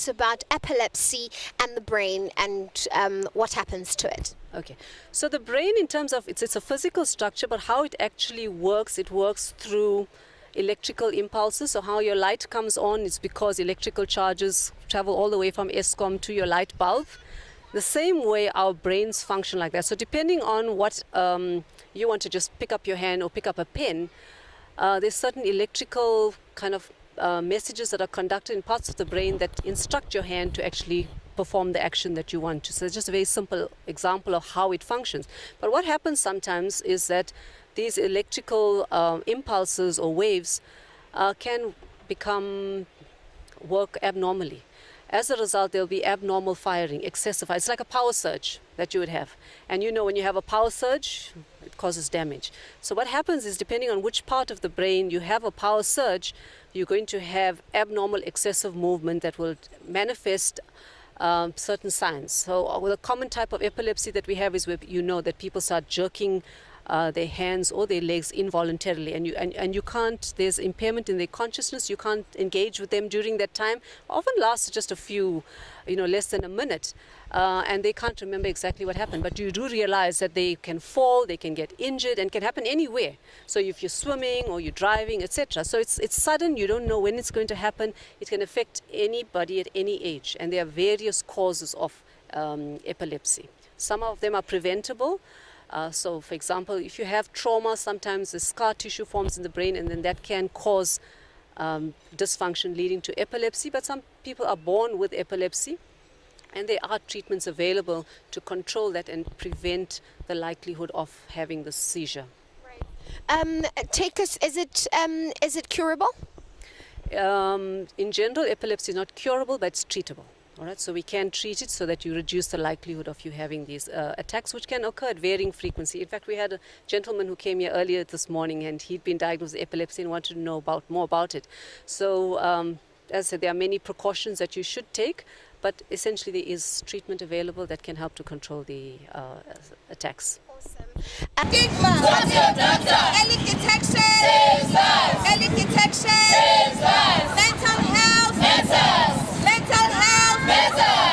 us about epilepsy and the brain and what happens to it. Okay, so the brain, in terms of it's a physical structure, but how it actually works, it works through electrical impulses. So how your light comes on is because electrical charges travel all the way from ESCOM to your light bulb. The same way our brains function like that. So depending on what you want to just pick up your hand or pick up a pen, there's certain electrical kind of messages that are conducted in parts of the brain that instruct your hand to actually perform the action that you want to. So it's just a very simple example of how it functions. But what happens sometimes is that these electrical impulses or waves can work abnormally. As a result, there'll be abnormal firing, excessive fire. It's like a power surge that you would have. And you know, when you have a power surge, it causes damage. So what happens is, depending on which part of the brain you have a power surge, you're going to have abnormal excessive movement that will manifest certain signs. So the common type of epilepsy that we have is where you know that people start jerking their hands or their legs involuntarily, and you can't, there's impairment in their consciousness, you can't engage with them during that time. Often lasts just a few, less than a minute, and they can't remember exactly what happened. But you do realize that they can fall, they can get injured, and can happen anywhere. So if you're swimming or you're driving, etc. So it's sudden, you don't know when it's going to happen. It can affect anybody at any age, and there are various causes of epilepsy. Some of them are preventable. So, for example, if you have trauma, sometimes the scar tissue forms in the brain, and then that can cause dysfunction leading to epilepsy. But some people are born with epilepsy, and there are treatments available to control that and prevent the likelihood of having the seizure. Right. Is it curable? In general, epilepsy is not curable, but it's treatable. All right, so we can treat it so that you reduce the likelihood of you having these attacks, which can occur at varying frequency. In fact, we had a gentleman who came here earlier this morning, and he'd been diagnosed with epilepsy and wanted to know more about it. So, as I said, there are many precautions that you should take, but essentially there is treatment available that can help to control the attacks. Awesome. What's your doctor? Early detection. Saves lives. Early detection. Saves lives. Mental health. Matters. Mental health. Matters.